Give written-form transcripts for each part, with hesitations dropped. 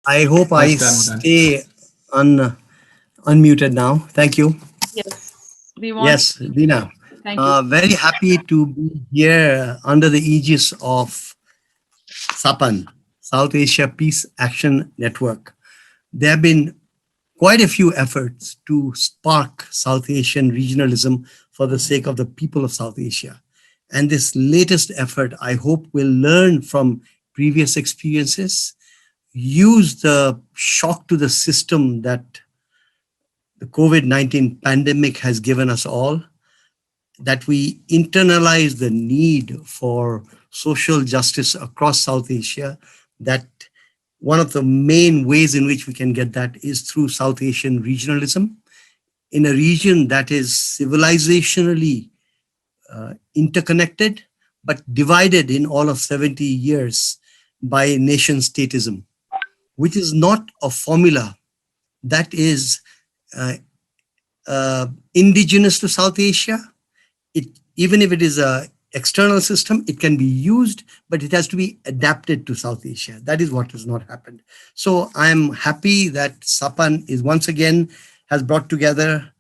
I hope I Yes, done. stay unmuted now. Thank you. Yes, we want. Yes, Dina. Thank you. Very happy to be here under the aegis of SAPAN, South Asia Peace Action Network. There have been quite a few efforts to spark South Asian regionalism for the sake of the people of South Asia. And this latest effort, I hope, will learn from previous experiences, use the shock to the system that the COVID-19 pandemic has given us all, that we internalize the need for social justice across South Asia, that one of the main ways in which we can get that is through South Asian regionalism in a region that is civilizationally interconnected, but divided in all of 70 years by nation statism, which is not a formula that is uh, indigenous to South Asia. Even if it is a external system, it can be used, but it has to be adapted to South Asia. That is what has not happened. So I'm happy that SAPAN is once again has brought together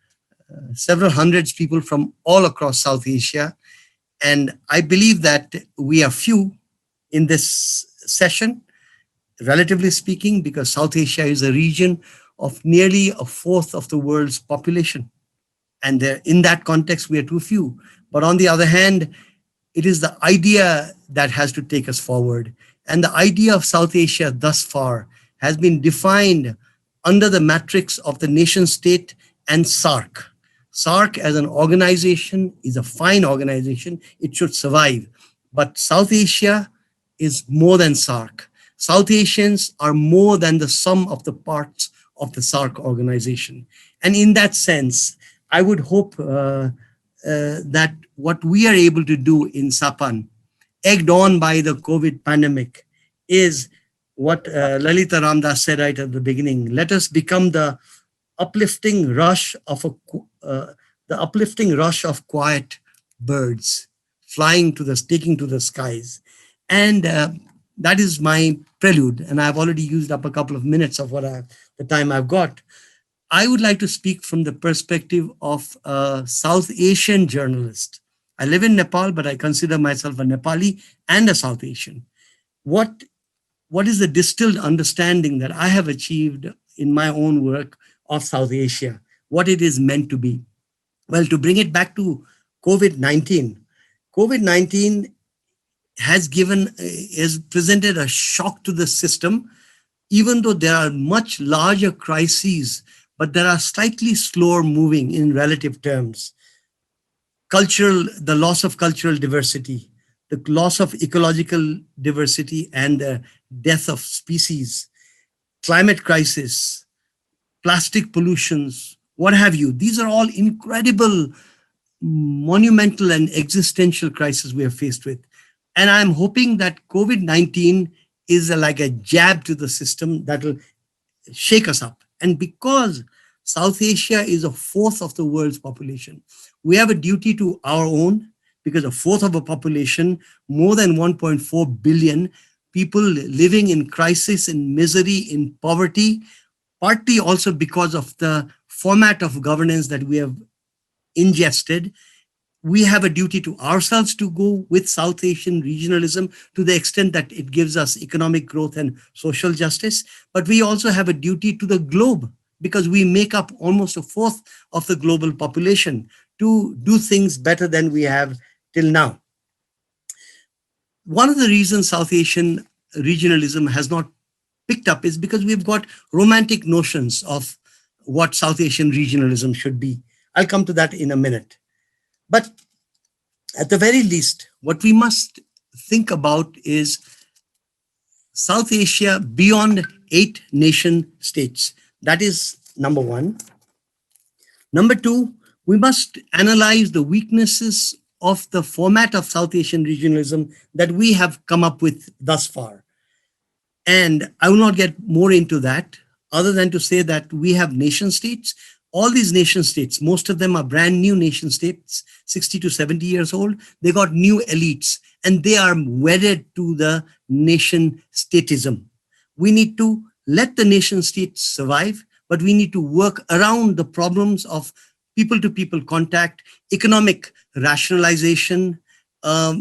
several hundreds people from all across South Asia. And I believe that we are few in this session, relatively speaking, because South Asia is a region of nearly a fourth of the world's population. And in that context, we are too few. But on the other hand, it is the idea that has to take us forward. And the idea of South Asia thus far has been defined under the matrix of the nation state and SAARC. SAARC as an organization is a fine organization. It should survive. But South Asia is more than SAARC. South Asians are more than the sum of the parts of the SAARC organization. And in that sense, I would hope that what we are able to do in SAPAN, egged on by the COVID pandemic, is what Lalita Ramdas said right at the beginning. Let us become the uplifting rush of quiet birds flying to taking to the skies, and that is my prelude. And I've already used up a couple of minutes of the time I've got. I would like to speak from the perspective of a South Asian journalist. I live in Nepal, but I consider myself a Nepali and a South Asian. What, what is the distilled understanding that I have achieved in my own work of South Asia, what it is meant to be? Well, to bring it back to COVID-19, COVID-19 has presented a shock to the system, even though there are much larger crises, but there are slightly slower moving in relative terms. The loss of cultural diversity, the loss of ecological diversity, and the death of species, climate crisis, plastic pollutions, what have you. These are all incredible, monumental, and existential crises we are faced with. And I'm hoping that COVID-19 is like a jab to the system that will shake us up. And because South Asia is a fourth of the world's population, we have a duty to our own, because a fourth of a population, more than 1.4 billion people living in crisis, in misery, in poverty, partly also because of the format of governance that we have ingested. We have a duty to ourselves to go with South Asian regionalism to the extent that it gives us economic growth and social justice. But we also have a duty to the globe, because we make up almost a fourth of the global population, to do things better than we have till now. One of the reasons South Asian regionalism has not picked up is because we've got romantic notions of what South Asian regionalism should be. I'll come to that in a minute. But at the very least, what we must think about is South Asia beyond 8 nation states. That is number one. Number two, we must analyze the weaknesses of the format of South Asian regionalism that we have come up with thus far. And I will not get more into that, other than to say that we have nation states. All these nation states, most of them are brand new nation states, 60 to 70 years old. They got new elites, and they are wedded to the nation statism. We need to let the nation state survive, but we need to work around the problems of people to people contact, economic rationalization, a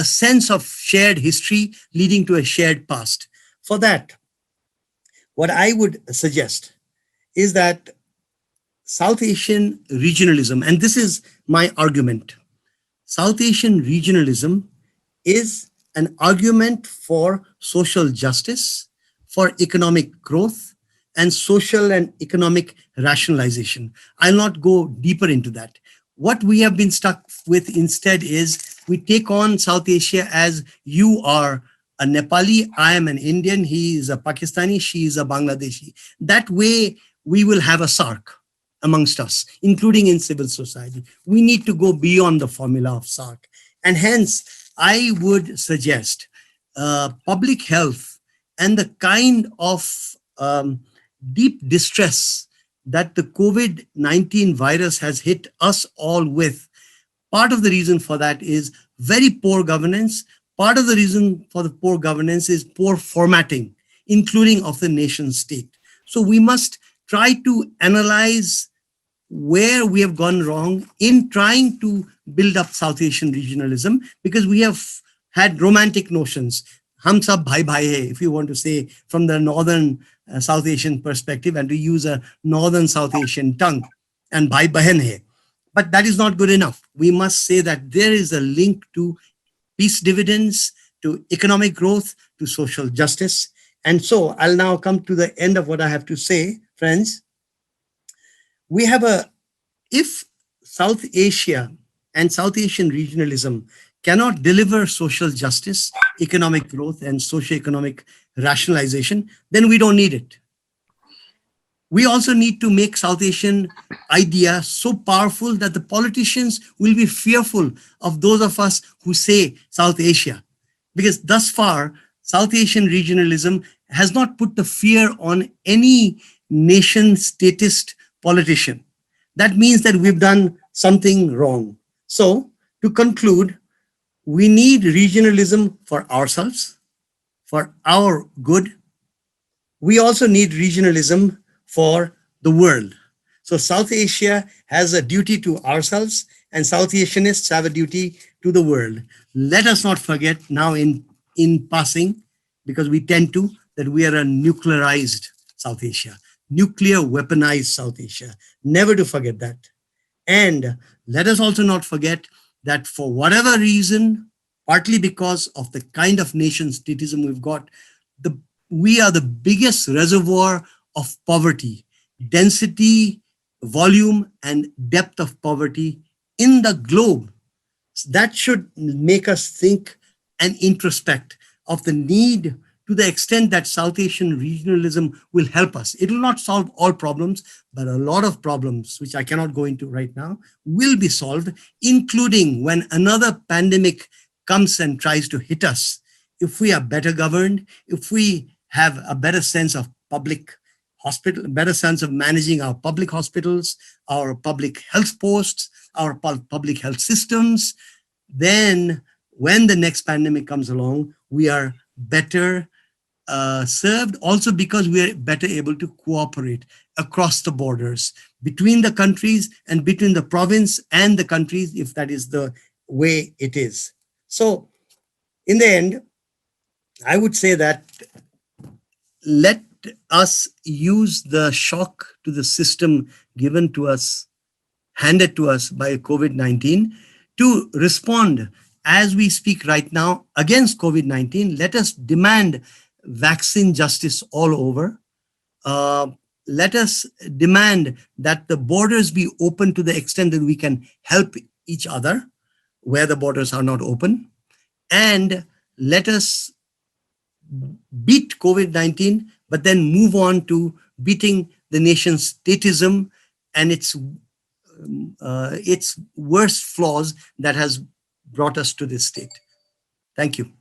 sense of shared history leading to a shared past. For that, what I would suggest is that South Asian regionalism, and this is my argument, South Asian regionalism is an argument for social justice, for economic growth, and social and economic rationalization. I'll not go deeper into that. What we have been stuck with instead is we take on South Asia as you are a Nepali, I am an Indian, he is a Pakistani, she is a Bangladeshi. That way, we will have a SAARC amongst us, including in civil society. We need to go beyond the formula of SAARC. And hence, I would suggest public health and the kind of deep distress that the COVID-19 virus has hit us all with. Part of the reason for that is very poor governance. Part of the reason for the poor governance is poor formatting, including of the nation state. So we must try to analyze where we have gone wrong in trying to build up South Asian regionalism, because we have had romantic notions. Hum sab bhai bhai hai, if you want to say from the northern South Asian perspective, and to use a northern South Asian tongue, and bhai bahan hai. But that is not good enough. We must say that there is a link to peace dividends, to economic growth, to social justice. And so I'll now come to the end of what I have to say, friends. We have if South Asia and South Asian regionalism cannot deliver social justice, economic growth, and socio-economic rationalization, then we don't need it. We also need to make South Asian idea so powerful that the politicians will be fearful of those of us who say South Asia. Because thus far, South Asian regionalism has not put the fear on any nation statist politician. That means that we've done something wrong. So, to conclude, we need regionalism for ourselves, for our good. We also need regionalism for the world. So South Asia has a duty to ourselves, and South Asianists have a duty to the world. Let us not forget now in passing, because we tend to, that we are a nuclearized South Asia, nuclear weaponized South Asia. Never to forget that. And let us also not forget that for whatever reason, partly because of the kind of nation statism we've got, we are the biggest reservoir of poverty, density, volume, and depth of poverty in the globe. That should make us think and introspect of the need, to the extent that South Asian regionalism will help us. It will not solve all problems, but a lot of problems, which I cannot go into right now, will be solved, including when another pandemic comes and tries to hit us. If we are better governed, if we have a better sense of public hospital, better sense of managing our public hospitals, our public health posts, our public health systems, then when the next pandemic comes along, we are better served, also because we are better able to cooperate across the borders, between the countries and between the province and the countries, if that is the way it is. So in the end, I would say that let us use the shock to the system given to us, handed to us by COVID-19, to respond as we speak right now against COVID-19. Let us demand vaccine justice all over. Let us demand that the borders be open to the extent that we can help each other where the borders are not open. And let us beat COVID-19, but then move on to beating the nation's statism and its worst flaws that has brought us to this state. Thank you.